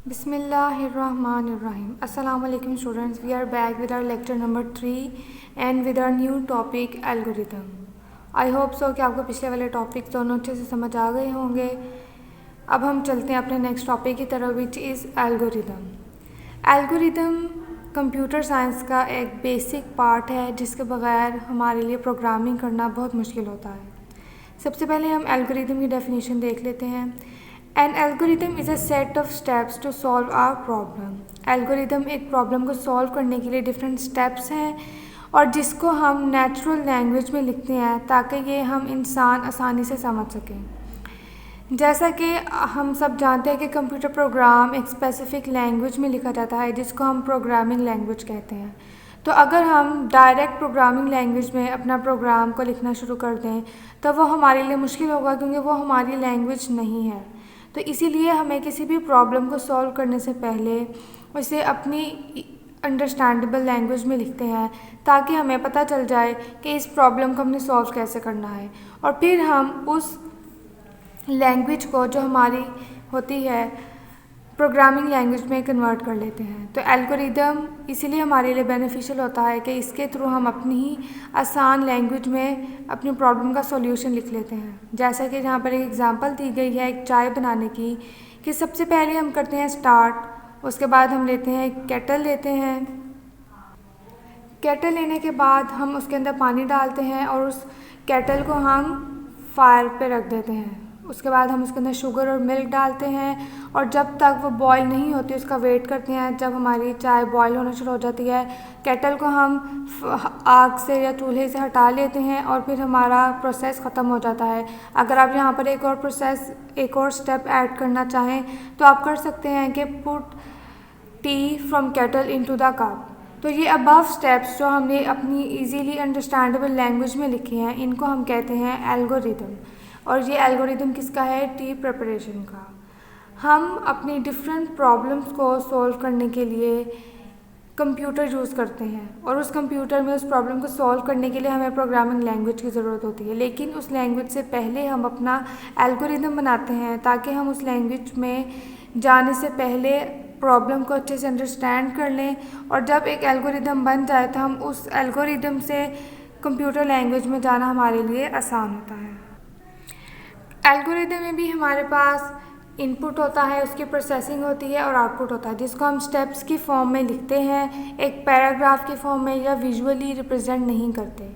Bismillahirrahmanirrahim. Assalamu alaikum students. We are back with our lecture number 3 and with our new topic algorithm. I hope so कि आपको पिछले वाले topic दोनों अच्छे से समझ आ गए होंगे। अब हम चलते हैं अपने नेक्स्ट टॉपिक की तरफ which is algorithm. Algorithm computer science का एक बेसिक पार्ट है जिसके बगैर हमारे लिए प्रोग्रामिंग करना बहुत मुश्किल होता है। सबसे पहले हम एल्गोरिदम की डेफिनेशन देख लेते हैं। An algorithm is a set of steps to solve a problem. Algorithm एक प्रॉब्लम को सॉल्व करने के लिए डिफरेंट स्टेप्स हैं और जिसको हम नेचुरल लैंग्वेज में लिखते हैं ताकि ये हम इंसान आसानी से समझ सकें। जैसा कि हम सब जानते हैं कि कंप्यूटर प्रोग्राम एक स्पेसिफिक लैंग्वेज में लिखा जाता है जिसको हम प्रोग्रामिंग लैंग्वेज कहते हैं। तो अगर हम डायरेक्ट प्रोग्रामिंग लैंग्वेज में अपना प्रोग्राम को लिखना शुरू कर दें तो वो हमारे लिए मुश्किल होगा क्योंकि वो हमारी लैंग्वेज नहीं है। तो इसीलिए हमें किसी भी प्रॉब्लम को सॉल्व करने से पहले उसे अपनी अंडरस्टैंडेबल लैंग्वेज में लिखते हैं ताकि हमें पता चल जाए कि इस प्रॉब्लम को हमने सॉल्व कैसे करना है और फिर हम उस लैंग्वेज को जो हमारी होती है प्रोग्रामिंग लैंग्वेज में कन्वर्ट कर लेते हैं। तो एल्गोरिदम इसीलिए हमारे लिए बेनिफिशियल होता है कि इसके थ्रू हम अपनी ही आसान लैंग्वेज में अपनी प्रॉब्लम का सॉल्यूशन लिख लेते हैं। जैसा कि यहाँ पर एक एग्जांपल दी गई है एक चाय बनाने की कि सबसे पहले हम करते हैं स्टार्ट, उसके बाद हम लेते हैं केटल लेते हैं। केटल लेने के बाद हम उसके अंदर पानी डालते हैं और उस केटल को हम फायर पे रख देते हैं। उसके बाद हम उसके अंदर शुगर और मिल्क डालते हैं और जब तक वो बॉईल नहीं होती उसका वेट करते हैं। जब हमारी चाय बॉईल होना शुरू हो जाती है केटल को हम आग से या चूल्हे से हटा लेते हैं और फिर हमारा प्रोसेस ख़त्म हो जाता है। अगर आप यहाँ पर एक और स्टेप ऐड करना चाहें तो आप कर सकते हैं कि put T from kettle into the cup. तो ये अबव स्टेप्स जो हमने अपनी इजीली अंडरस्टैंडेबल लैंग्वेज में लिखे हैं इनको हम कहते हैं एल्गोरिदम। और ये एल्गोरिदम किसका है? टी प्रिपरेशन का। हम अपनी डिफरेंट प्रॉब्लम्स को सॉल्व करने के लिए कंप्यूटर यूज़ करते हैं और उस कंप्यूटर में उस प्रॉब्लम को सॉल्व करने के लिए हमें प्रोग्रामिंग लैंग्वेज की ज़रूरत होती है। लेकिन उस लैंग्वेज से पहले हम अपना एल्गोरिदम बनाते हैं ताकि हम उस लैंग्वेज में जाने से पहले प्रॉब्लम को अच्छे से अंडरस्टैंड कर लें और जब एक एल्गोरिदम बन जाए तो हम उस एल्गोरिदम से कंप्यूटर लैंग्वेज में जाना हमारे लिए आसान होता है। एल्गोरिदम में भी हमारे पास इनपुट होता है, उसकी प्रोसेसिंग होती है और आउटपुट होता है जिसको हम स्टेप्स की फॉर्म में लिखते हैं, एक पैराग्राफ की फॉर्म में या विजुअली रिप्रेजेंट नहीं करते।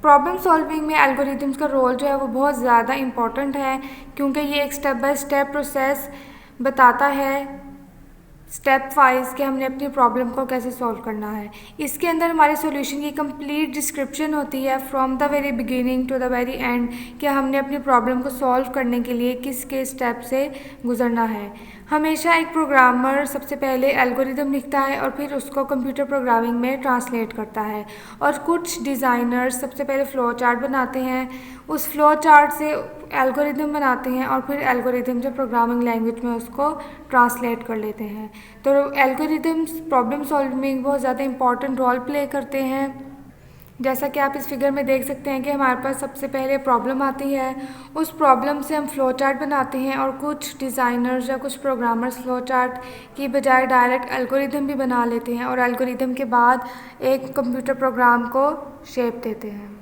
प्रॉब्लम सॉल्विंग में एल्गोरिदम्स का रोल जो है वो बहुत ज़्यादा इम्पॉर्टेंट है क्योंकि ये एक स्टेप बाय स्टेप प्रोसेस बताता है स्टेप वाइज कि हमने अपनी प्रॉब्लम को कैसे सॉल्व करना है। इसके अंदर हमारे सॉल्यूशन की कंप्लीट डिस्क्रिप्शन होती है from the very beginning to the very end कि हमने अपनी प्रॉब्लम को सॉल्व करने के लिए किस के स्टेप से गुजरना है। हमेशा एक प्रोग्रामर सबसे पहले एल्गोरिदम लिखता है और फिर उसको कंप्यूटर प्रोग्रामिंग में ट्रांसलेट करता है और कुछ डिज़ाइनर्स सबसे पहले फ़्लो चार्ट बनाते हैं, उस फ़्लो चार्ट से एल्गोरिदम बनाते हैं और फिर एल्गोरिदम से प्रोग्रामिंग लैंग्वेज में उसको ट्रांसलेट कर लेते हैं। तो एल्गोरिदम्स प्रॉब्लम सॉल्विंग में बहुत ज़्यादा इंपॉर्टेंट रोल प्ले करते हैं। जैसा कि आप इस फिगर में देख सकते हैं कि हमारे पास सबसे पहले प्रॉब्लम आती है, उस प्रॉब्लम से हम फ़्लो चार्ट बनाते हैं और कुछ डिज़ाइनर्स या कुछ प्रोग्रामर्स फ़्लो चार्ट की बजाय डायरेक्ट एल्गोरिदम भी बना लेते हैं और एल्गोरिदम के बाद एक कंप्यूटर प्रोग्राम को शेप देते हैं।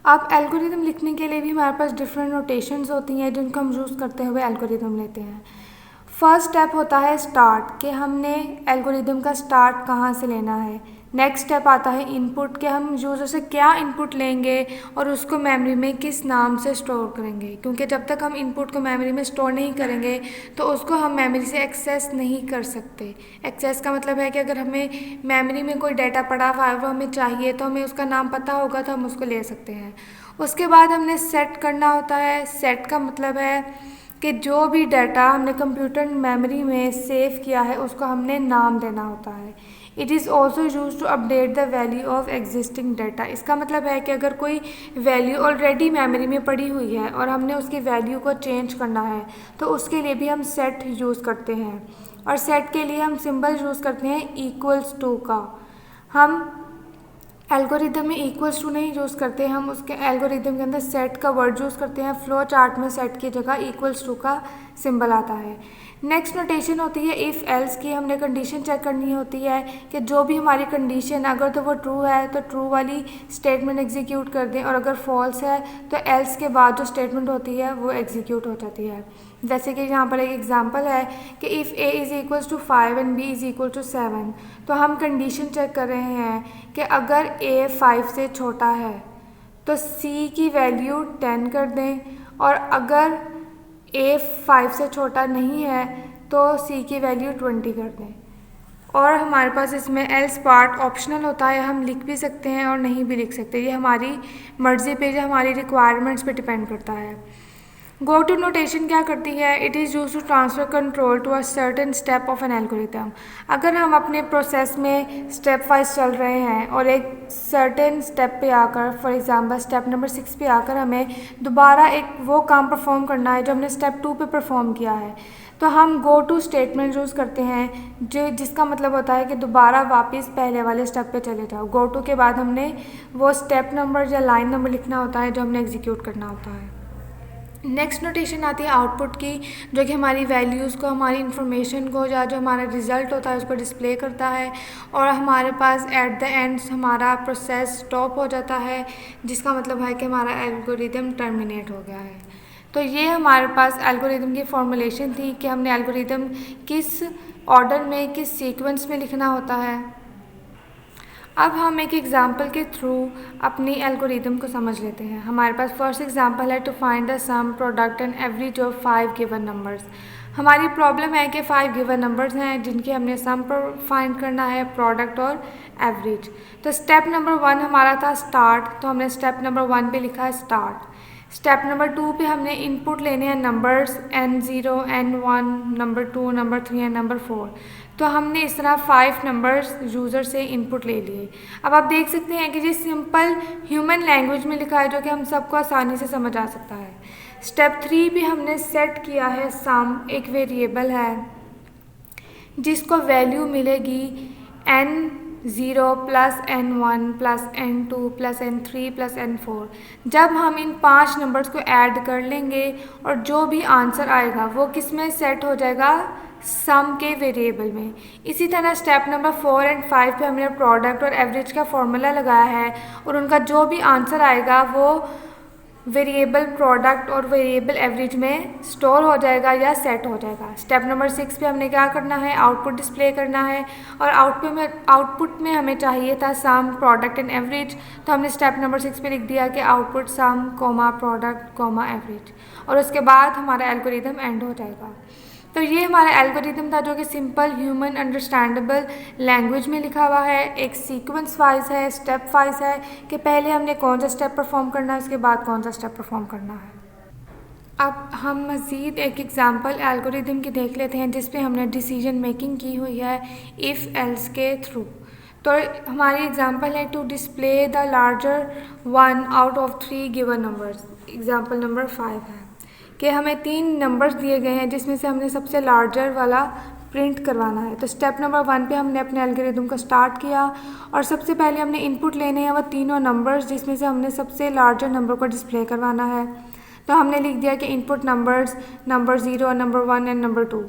अब एल्गोरिदम लिखने के लिए भी हमारे पास डिफरेंट नोटेशंस होती हैं जिनको हम यूज़ करते हुए एल्गोरिदम लेते हैं। फर्स्ट स्टेप होता है स्टार्ट कि हमने एल्गोरिदम का स्टार्ट कहाँ से लेना है। नेक्स्ट स्टेप आता है इनपुट कि हम यूज़र से क्या इनपुट लेंगे और उसको मेमोरी में किस नाम से स्टोर करेंगे, क्योंकि जब तक हम इनपुट को मेमोरी में स्टोर नहीं करेंगे तो उसको हम मेमोरी से एक्सेस नहीं कर सकते। एक्सेस का मतलब है कि अगर हमें मेमोरी में कोई डाटा पड़ा हुआ है वो हमें चाहिए तो हमें उसका नाम पता होगा तो हम उसको ले सकते हैं। उसके बाद हमने सेट करना होता है। सेट का मतलब है कि जो भी डाटा हमने कंप्यूटर मेमोरी में सेव किया है उसको हमने नाम देना होता है। It is also use to update the value of existing data. इसका मतलब है कि अगर कोई वैल्यू ऑलरेडी मेमोरी में पड़ी हुई है और हमने उसकी वैल्यू को चेंज करना है तो उसके लिए भी हम सेट यूज़ करते हैं और सेट के लिए हम सिंबल यूज़ करते हैं इक्वल्स टू का। हम एल्गोरिदम में इक्वल्स टू नहीं यूज़ करते, हम उसके एल्गोरिदम के अंदर सेट का वर्ड यूज़ करते हैं। फ़्लो चार्ट में सेट की जगह इक्वल्स टू का सिंबल आता है। नेक्स्ट नोटेशन होती है इफ़ एल्स की। हमने कंडीशन चेक करनी होती है कि जो भी हमारी कंडीशन अगर तो वो ट्रू है तो ट्रू वाली स्टेटमेंट एग्जीक्यूट कर दें, और अगर फॉल्स है तो एल्स के बाद जो स्टेटमेंट होती है वो एग्जीक्यूट हो जाती है। जैसे कि यहाँ पर एक एग्जांपल है कि if a is equals to 5 and b is equal to 7, तो हम कंडीशन चेक कर रहे हैं कि अगर a 5 से छोटा है तो c की वैल्यू 10 कर दें, और अगर a 5 से छोटा नहीं है तो c की वैल्यू 20 कर दें। और हमारे पास इसमें एल्स पार्ट ऑप्शनल होता है, हम लिख भी सकते हैं और नहीं भी लिख सकते, ये हमारी मर्ज़ी पे, जो हमारी रिक्वायरमेंट्स पे डिपेंड करता है। गो टू नोटेशन क्या करती है? It is use to transfer control to a certain step of an algorithm. अगर हम अपने प्रोसेस में स्टेप वाइज चल रहे हैं और एक सर्टेन स्टेप पे आकर, फॉर एग्जांपल स्टेप नंबर 6 पे आकर हमें दोबारा एक वो काम परफॉर्म करना है जो हमने स्टेप 2 पे परफॉर्म किया है, तो हम गो टू स्टेटमेंट यूज़ करते हैं, जो जिसका मतलब होता है कि दोबारा वापस पहले वाले स्टेप पे चले जाओ। गो टू के बाद हमने वो स्टेप नंबर या लाइन नंबर लिखना होता है जो हमने एग्जीक्यूट करना होता है। नेक्स्ट नोटेशन आती है आउटपुट की, जो कि हमारी वैल्यूज़ को, हमारी इन्फॉर्मेशन को, या जो हमारा रिज़ल्ट होता है उसको डिस्प्ले करता है, और हमारे पास एट द एंड हमारा प्रोसेस स्टॉप हो जाता है, जिसका मतलब है कि हमारा एल्गोरिदम टर्मिनेट हो गया है। तो ये हमारे पास एल्गोरिदम की फॉर्मुलेशन थी कि हमने एल्गोरिदम किस ऑर्डर में, किस सीक्वेंस में लिखना होता है। अब हम एक एग्जाम्पल के थ्रू अपनी एल्गोरिदम को समझ लेते हैं। हमारे पास फर्स्ट एग्जाम्पल है to find the sum, product and average of 5 given numbers. हमारी प्रॉब्लम है कि 5 गिवन नंबर्स हैं जिनके हमने सम पर फाइंड करना है, प्रोडक्ट और एवरेज। तो स्टेप नंबर 1 हमारा था स्टार्ट, तो हमने स्टेप नंबर 1 पे लिखा है स्टार्ट। स्टेप नंबर 2 पे हमने इनपुट लेने हैं numbers n0, n1, number 2, number 3 and number 4। तो हमने इस तरह 5 नंबर्स यूज़र से इनपुट ले लिए। अब आप देख सकते हैं कि ये सिंपल ह्यूमन लैंग्वेज में लिखा है, जो कि हम सबको आसानी से समझ आ सकता है। स्टेप 3 पे हमने सेट किया है सम, एक वेरिएबल है जिसको वैल्यू मिलेगी n0 plus n1 plus n2 plus n3 plus n4। जब हम इन 5 नंबर्स को ऐड कर लेंगे और जो भी आंसर आएगा वो किस में सेट हो जाएगा, सम के वेरिएबल में। इसी तरह स्टेप नंबर 4 एंड 5 पे हमने प्रोडक्ट और एवरेज का फॉर्मूला लगाया है, और उनका जो भी आंसर आएगा वो वेरिएबल प्रोडक्ट और वेरिएबल एवरेज में स्टोर हो जाएगा या सेट हो जाएगा। स्टेप नंबर 6 पे हमने क्या करना है, आउटपुट डिस्प्ले करना है, और आउटपुट में हमें चाहिए था सम, प्रोडक्ट एंड एवरेज। तो हमने स्टेप नंबर 6 पे लिख दिया कि आउटपुट सम, कॉमा प्रोडक्ट, कॉमा एवरेज, और उसके बाद हमारा एल्गोरिदम एंड हो जाएगा। तो ये हमारा एल्गोरिदम था, जो कि सिंपल ह्यूमन अंडरस्टैंडेबल लैंग्वेज में लिखा हुआ है, एक सीक्वेंस वाइज है, स्टेप वाइज है कि पहले हमने कौन सा स्टेप परफॉर्म करना है, उसके बाद कौन सा स्टेप परफॉर्म करना है। अब हम मज़ीद एक एग्जांपल एल्गोरिदम की देख लेते हैं जिस पे हमने डिसीजन मेकिंग की हुई है इफ़ एल्स के थ्रू। तो हमारी एग्जांपल है to display the larger 1 out of 3 given numbers. Example number 5 है कि हमें 3 नंबर्स दिए गए हैं जिसमें से हमने सबसे लार्जर वाला प्रिंट करवाना है। तो स्टेप नंबर 1 पे हमने अपने एल्गोरिदम को स्टार्ट किया, और सबसे पहले हमने इनपुट लेने हैं वो तीनों नंबर्स जिसमें से हमने सबसे लार्जर नंबर को डिस्प्ले करवाना है। तो हमने लिख दिया कि input numbers number 0, number 1 and number 2।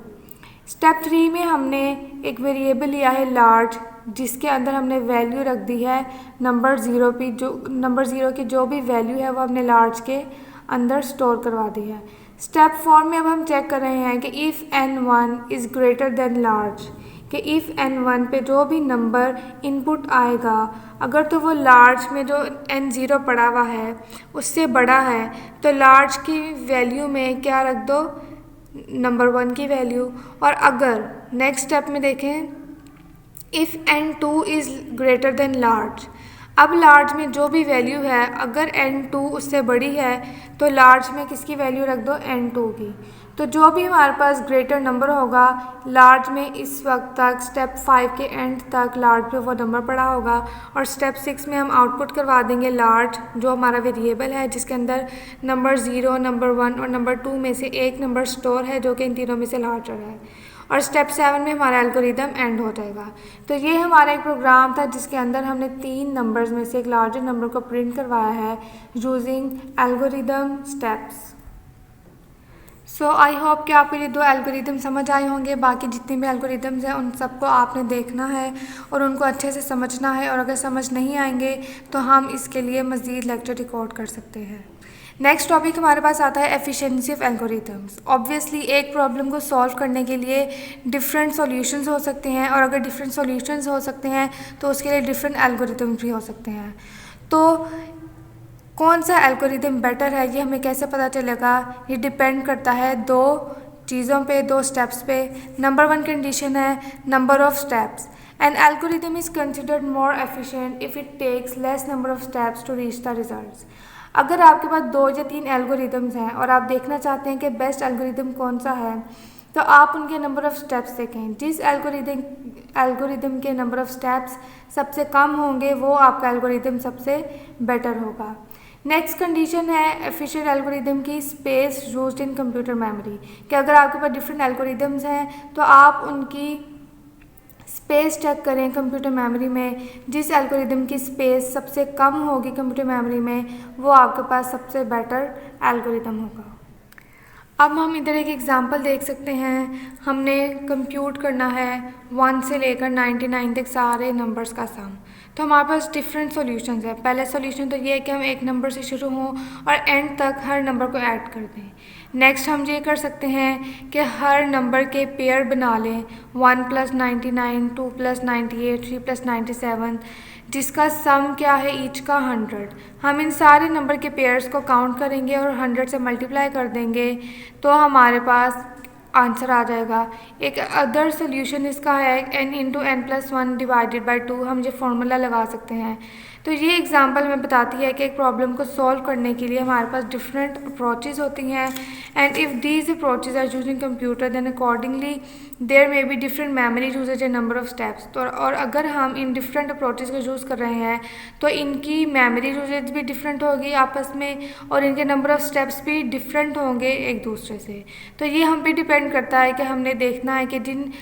Step 3 में हमने एक वेरिएबल लिया है लार्ज, जिसके अंदर हमने वैल्यू रख दी है नंबर 0 पे, जो नंबर 0 की जो भी वैल्यू है वो हमने लार्ज के अंदर स्टोर करवा दी है। स्टेप 4 में अब हम चेक कर रहे हैं कि if n1 is greater than large, कि इफ़ n1 पे जो भी नंबर इनपुट आएगा अगर तो वो लार्ज में जो n0 पड़ा हुआ है उससे बड़ा है, तो लार्ज की वैल्यू में क्या रख दो, नंबर 1 की वैल्यू। और अगर नेक्स्ट स्टेप में देखें if n2 is greater than large, अब लार्ज में जो भी वैल्यू है अगर n2 उससे बड़ी है तो लार्ज में किसकी वैल्यू रख दो, n2 की। तो जो भी हमारे पास ग्रेटर नंबर होगा लार्ज में इस वक्त तक, स्टेप 5 के एंड तक लार्ज पे वो नंबर पड़ा होगा, और स्टेप 6 में हम आउटपुट करवा देंगे लार्ज, जो हमारा वेरिएबल है जिसके अंदर नंबर 0, नंबर 1 और नंबर 2 में से एक नंबर स्टोर है जो कि इन तीनों में से लार्जर है। और स्टेप 7 में हमारा एल्गोरिदम एंड हो जाएगा। तो ये हमारा एक प्रोग्राम था जिसके अंदर हमने 3 नंबर्स में से एक लार्जर नंबर को प्रिंट करवाया है using algorithm steps. So I hope कि आपको ये 2 एल्गोरिदम समझ आए होंगे। बाकी जितने भी एल्गोरिदम्स हैं उन सबको आपने देखना है और उनको अच्छे से समझना है, और अगर समझ नहीं आएंगे तो हम इसके लिए मज़ीद लेक्चर रिकॉर्ड कर सकते हैं। नेक्स्ट टॉपिक हमारे पास आता है एफिशिएंसी ऑफ एल्गोरिदम्स। ऑब्वियसली एक प्रॉब्लम को सॉल्व करने के लिए डिफरेंट सॉल्यूशंस हो सकते हैं, और अगर डिफरेंट सॉल्यूशंस हो सकते हैं तो उसके लिए डिफरेंट एल्गोरिदम्स भी हो सकते हैं। तो कौन सा एल्गोरिदम बेटर है ये हमें कैसे पता चलेगा? ये डिपेंड करता है 2 चीज़ों पे, 2 स्टेप्स पे। नंबर 1 कंडीशन है number of steps. An algorithm is considered more efficient if it takes less number of steps to reach the results. अगर आपके पास 2 या 3 एल्गोरिदम्स हैं और आप देखना चाहते हैं कि बेस्ट एल्गोरिदम कौन सा है, तो आप उनके नंबर ऑफ़ स्टेप्स देखें। जिस एल्गोरिदम के नंबर ऑफ़ स्टेप्स सबसे कम होंगे वो आपका एल्गोरिदम सबसे बेटर होगा। नेक्स्ट कंडीशन है एफिशिएंट एल्गोरिदम की space used in computer memory, कि अगर आपके पास डिफरेंट एल्गोरिदम्स हैं तो आप उनकी स्पेस चेक करें कंप्यूटर मेमोरी में। जिस एल्गोरिदम की स्पेस सबसे कम होगी कंप्यूटर मेमोरी में वो आपके पास सबसे बेटर एल्गोरिदम होगा। अब हम इधर एक एग्जांपल देख सकते हैं। हमने कंप्यूट करना है 1 से लेकर 99 तक सारे नंबर्स का सम। तो हमारे पास डिफरेंट सॉल्यूशंस है। पहला सॉल्यूशन तो ये है कि हम एक नंबर से शुरू हों और एंड तक हर नंबर को ऐड कर दें। नेक्स्ट हम ये कर सकते हैं कि हर नंबर के पेयर बना लें, 1 + 99, 2 + 98, 3 + 97, जिसका सम क्या है ईच का 100। हम इन सारे नंबर के पेयर्स को काउंट करेंगे और 100 से मल्टीप्लाई कर देंगे तो हमारे पास आंसर आ जाएगा। एक अदर सोल्यूशन इसका है n×n+1 डिवाइडेड बाई 2। हम ये फार्मूला लगा सकते हैं। तो ये एग्जांपल में बताती है कि एक प्रॉब्लम को सॉल्व करने के लिए हमारे पास डिफरेंट अप्रोचेज़ होती हैं, and if these approaches are using computer then accordingly there may be different memory usage a number of steps. तो और अगर हम इन डिफरेंट अप्रोचेज़ को यूज़ कर रहे हैं तो इनकी मेमोरी यूजेज भी डिफरेंट होगी आपस में, और इनके नंबर ऑफ़ स्टेप्स भी डिफरेंट होंगे एक दूसरे से। तो ये हम पे डिपेंड करता है कि हमने देखना है कि जिन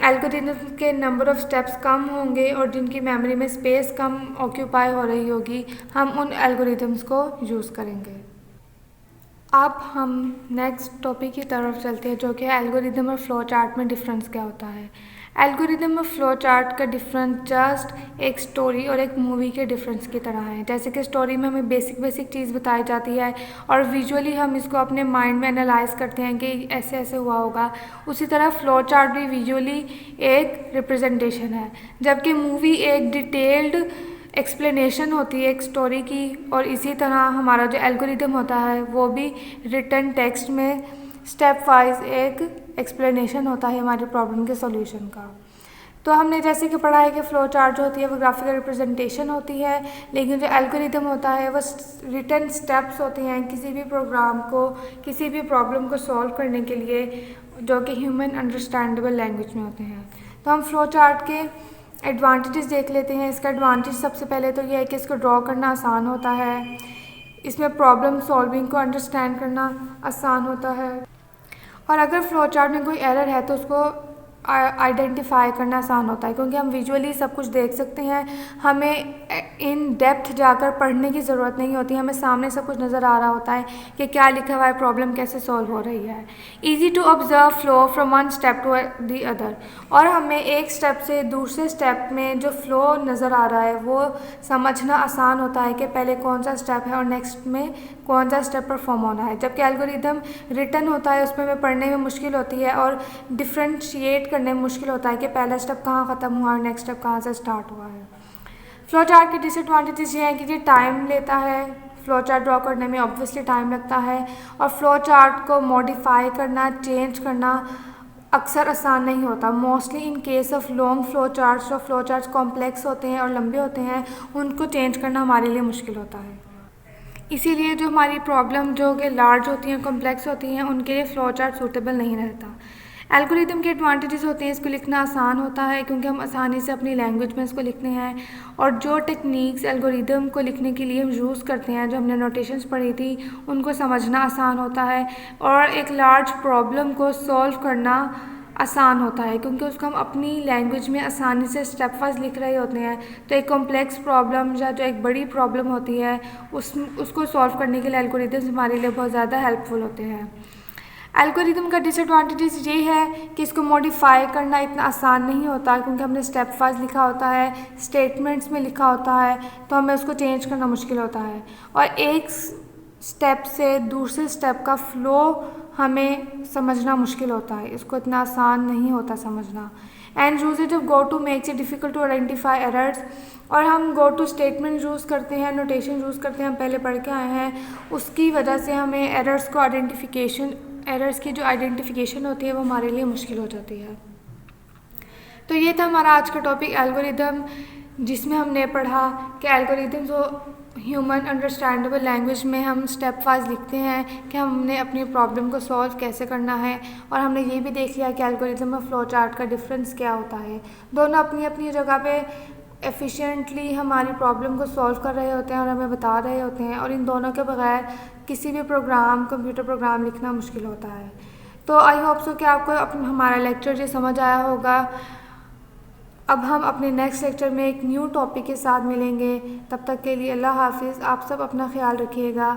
एल्गोरिदम के नंबर ऑफ़ स्टेप्स कम होंगे और जिनकी मेमोरी में स्पेस कम ऑक्यूपाई हो रही होगी, हम उन एल्गोरिदम्स को यूज़ करेंगे। अब हम नेक्स्ट टॉपिक की तरफ चलते हैं, जो कि एल्गोरिदम और फ्लो चार्ट में डिफरेंस क्या होता है। एल्गोरिदम और फ्लो चार्ट का डिफरेंस जस्ट एक स्टोरी और एक मूवी के डिफरेंस की तरह है। जैसे कि स्टोरी में हमें बेसिक चीज़ बताई जाती है और विजुअली हम इसको अपने माइंड में एनालाइज करते हैं कि ऐसे ऐसे हुआ होगा। उसी तरह फ्लो चार्ट भी विजुअली एक रिप्रेजेंटेशन है, जबकि मूवी एक डिटेल्ड एक्सप्लेनेशन होती है एक स्टोरी की। और इसी तरह हमारा जो एल्गोरिदम होता है वो भी रिटन टेक्स्ट में स्टेप वाइज एक एक्सप्लेनेशन होता है हमारी प्रॉब्लम के सॉल्यूशन का। तो हमने जैसे कि पढ़ा है कि फ्लो चार्ट जो होती है वो ग्राफिकल रिप्रेजेंटेशन होती है, लेकिन जो एल्गोरिदम होता है वो रिटन स्टेप्स होते हैं किसी भी प्रोग्राम को, किसी भी प्रॉब्लम को सॉल्व करने के लिए, जो कि ह्यूमन अंडरस्टैंडेबल लैंग्वेज में होते हैं। तो हम फ्लो चार्ट के एडवांटेजेस देख लेते हैं। इसका एडवांटेज सबसे पहले तो ये है कि इसको ड्रॉ करना आसान होता है, इसमें प्रॉब्लम सॉल्विंग को अंडरस्टैंड करना आसान होता है, और अगर फ्लो चार्ट में कोई एरर है तो उसको आइडेंटिफाई करना आसान होता है, क्योंकि हम विजुअली सब कुछ देख सकते हैं। हमें इन डेप्थ जाकर पढ़ने की ज़रूरत नहीं होती, हमें सामने सब कुछ नज़र आ रहा होता है कि क्या लिखा हुआ है, प्रॉब्लम कैसे सॉल्व हो रही है। Easy to observe flow from one step to the other, और हमें एक स्टेप से दूसरे स्टेप में जो फ्लो नज़र आ रहा है वो समझना आसान होता है कि पहले कौन सा स्टेप है और नेक्स्ट में कौन सा स्टेप परफॉर्म होना है। जबकि एल्गोरिदम रिटन होता है, उसमें हमें पढ़ने में मुश्किल होती है और डिफ्रेंशिएट करने में मुश्किल होता है कि पहला स्टेप कहाँ ख़त्म हुआ और नेक्स्ट स्टेप कहाँ से स्टार्ट हुआ है। फ्लो चार्ट के डिसएडवांटेजेस ये हैं कि ये टाइम लेता है, फ्लो चार्ट ड्रॉ करने में ऑब्वियसली टाइम लगता है, और फ्लो चार्ट को मॉडिफाई करना, चेंज करना अक्सर आसान नहीं होता। Mostly in case of long flow charts, जो फ्लो चार्ट्स कॉम्प्लेक्स होते हैं और लंबे होते हैं, उनको चेंज करना हमारे लिए मुश्किल होता है। इसीलिए जो हमारी प्रॉब्लम जो कि लार्ज होती हैं, कॉम्प्लेक्स होती हैं, उनके लिए फ्लो चार्ट सूटेबल नहीं रहता। एल्गोरिदम के एडवांटेजेस होते हैं, इसको लिखना आसान होता है क्योंकि हम आसानी से अपनी लैंग्वेज में इसको लिखते हैं, और जो टेक्निक्स एल्गोरिदम को लिखने के लिए हम यूज़ करते हैं, जो हमने नोटेशंस पढ़ी थी, उनको समझना आसान होता है, और एक लार्ज प्रॉब्लम को सॉल्व करना आसान होता है क्योंकि उसको हम अपनी लैंग्वेज में आसानी से स्टेप वाइज लिख रहे होते हैं। तो एक कॉम्प्लेक्स प्रॉब्लम या जो एक बड़ी प्रॉब्लम होती है उसको सॉल्व करने के लिए एल्गोरिदम्स हमारे लिए बहुत ज़्यादा हेल्पफुल होते हैं। एल्गोरिदम का डिसएडवांटेजेस ये है कि इसको मॉडिफाई करना इतना आसान नहीं होता, क्योंकि हमने स्टेप वाइज लिखा होता है, स्टेटमेंट्स में लिखा होता है, तो हमें उसको चेंज करना मुश्किल होता है। और एक स्टेप से दूसरे स्टेप का फ़्लो हमें समझना मुश्किल होता है, इसको इतना आसान नहीं होता समझना। And usages of go to makes it difficult to identify errors. और हम गो टू स्टेटमेंट यूज़ करते हैं, नोटेशन यूज़ करते हैं, हम पहले पढ़ के आए हैं, उसकी वजह से हमें एरर्स की जो आइडेंटिफिकेशन होती है वो हमारे लिए मुश्किल हो जाती है। तो ये था हमारा आज का टॉपिक एल्गोरिदम, जिसमें हमने पढ़ा कि एल्गोरिदम जो ह्यूमन अंडरस्टैंडेबल लैंग्वेज में हम स्टेप वाइज लिखते हैं कि हमने अपनी प्रॉब्लम को सॉल्व कैसे करना है। और हमने ये भी देख लिया कि एल्गोरिदम और फ्लो चार्ट का डिफरेंस क्या होता है। दोनों अपनी अपनी जगह पे एफिशिएंटली हमारी प्रॉब्लम को सॉल्व कर रहे होते हैं और हमें बता रहे होते हैं, और इन दोनों के बगैर किसी भी कंप्यूटर प्रोग्राम लिखना मुश्किल होता है। तो आई होप सो कि आपको हमारा लेक्चर ये समझ आया होगा। अब हम अपने नेक्स्ट लेक्चर में एक न्यू टॉपिक के साथ मिलेंगे। तब तक के लिए अल्लाह हाफिज़। आप सब अपना ख्याल रखिएगा।